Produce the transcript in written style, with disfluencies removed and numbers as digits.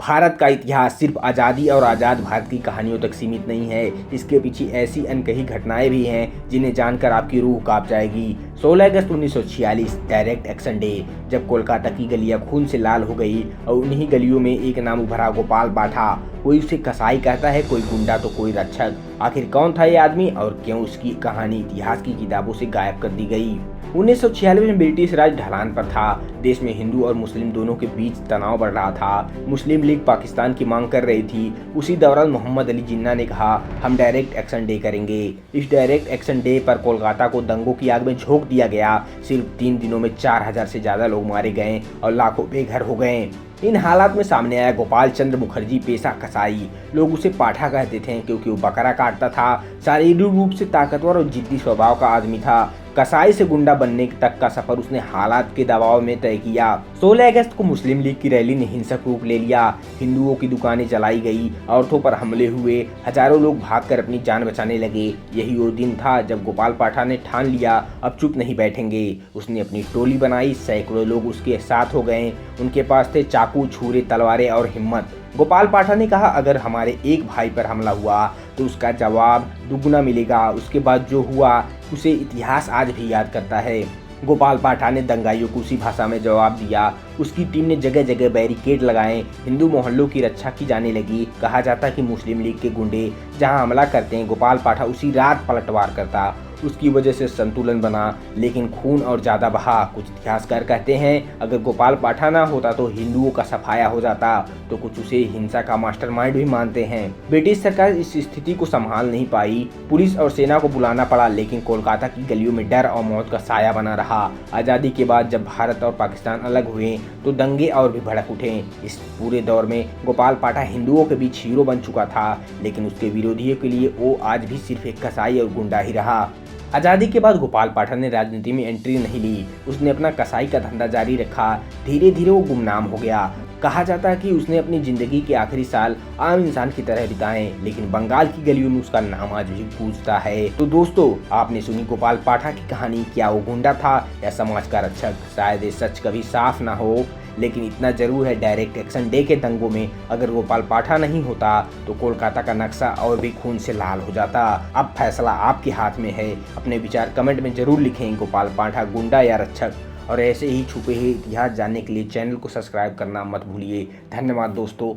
भारत का इतिहास सिर्फ आज़ादी और आज़ाद भारत की कहानियों तक सीमित नहीं है। इसके पीछे ऐसी अनकही घटनाएं भी हैं जिन्हें जानकर आपकी रूह कांप जाएगी। 16 अगस्त 1946 डायरेक्ट एक्शन डे, जब कोलकाता की गलियां खून से लाल हो गई और उन्हीं गलियों में एक नाम उभरा, गोपाल पाठा। कोई उसे कसाई कहता है, कोई गुंडा तो कोई रक्षक। आखिर कौन था ये आदमी और क्यों उसकी कहानी इतिहास की किताबों से गायब कर दी गई? 1946 में ब्रिटिश राज ढलान पर था। देश में हिंदू और मुस्लिम दोनों के बीच तनाव बढ़ रहा था। मुस्लिम लीग पाकिस्तान की मांग कर रही थी। उसी दौरान मोहम्मद अली जिन्ना ने कहा, हम डायरेक्ट एक्शन डे करेंगे। इस डायरेक्ट एक्शन डे पर कोलकाता को दंगों की आग में झोंक दिया गया। सिर्फ 3 दिनों में 4000 से ज्यादा लोग मारे गए और लाखों बेघर हो गए। इन हालात में सामने आया गोपाल चंद्र मुखर्जी, पेशा कसाई। लोग उसे पाठा कहते थे क्योंकि वो बकरा काटता था। शारीरिक रूप से ताकतवर और जिद्दी स्वभाव का आदमी था। कसाई से गुंडा बनने तक का सफर उसने हालात के दबाव में तय किया। 16 अगस्त को मुस्लिम लीग की रैली ने हिंसक रूप ले लिया। हिंदुओं की दुकानें जलाई गई, औरतों पर हमले हुए, हजारों लोग भागकर अपनी जान बचाने लगे। यही वो दिन था जब गोपाल पाठा ने ठान लिया, अब चुप नहीं बैठेंगे। उसने अपनी टोली बनाई, सैकड़ों लोग उसके साथ हो गए। उनके पास थे चाकू, छुरे, तलवारें और हिम्मत। गोपाल पाठा ने कहा, अगर हमारे एक भाई पर हमला हुआ तो उसका जवाब दुगना मिलेगा। उसके बाद जो हुआ उसे इतिहास आज भी याद करता है। गोपाल पाठा ने दंगाइयों को उसी भाषा में जवाब दिया। उसकी टीम ने जगह जगह बैरिकेड लगाए। हिंदू मोहल्लों की रक्षा की जाने लगी। कहा जाता कि मुस्लिम लीग के गुंडे जहां हमला करते हैं, गोपाल पाठा उसी रात पलटवार करता। उसकी वजह से संतुलन बना, लेकिन खून और ज्यादा बहा। कुछ इतिहासकार कहते हैं, अगर गोपाल पाठा ना होता तो हिंदुओं का सफाया हो जाता, तो कुछ उसे हिंसा का मास्टरमाइंड भी मानते हैं। ब्रिटिश सरकार इस स्थिति को संभाल नहीं पाई। पुलिस और सेना को बुलाना पड़ा, लेकिन कोलकाता की गलियों में डर और मौत का साया बना रहा। आजादी के बाद जब भारत और पाकिस्तान अलग हुए तो दंगे और भी भड़क उठे। इस पूरे दौर में गोपाल पाठा हिंदुओं के बीच हीरो बन चुका था, लेकिन उसके विरोधियों के लिए वो आज भी सिर्फ एक कसाई और गुंडा ही रहा। आज़ादी के बाद गोपाल पाठा ने राजनीति में एंट्री नहीं ली। उसने अपना कसाई का धंधा जारी रखा। धीरे धीरे वो गुमनाम हो गया। कहा जाता है कि उसने अपनी जिंदगी के आखिरी साल आम इंसान की तरह बिताए, लेकिन बंगाल की गलियों में उसका नाम आज भी गूंजता है। तो दोस्तों, आपने सुनी गोपाल पाठा की कहानी। क्या वो गुंडा था या समाज का रक्षक? शायद ये सच कभी साफ ना हो, लेकिन इतना जरूर है, डायरेक्ट एक्शन डे के दंगों में अगर गोपाल पाठा नहीं होता तो कोलकाता का नक्शा और भी खून से लाल हो जाता। अब फैसला आपके हाथ में है। अपने विचार कमेंट में जरूर लिखें। गोपाल पाठा गुंडा या रक्षक? और ऐसे ही छुपे हुए इतिहास जानने के लिए चैनल को सब्सक्राइब करना मत भूलिए। धन्यवाद दोस्तों।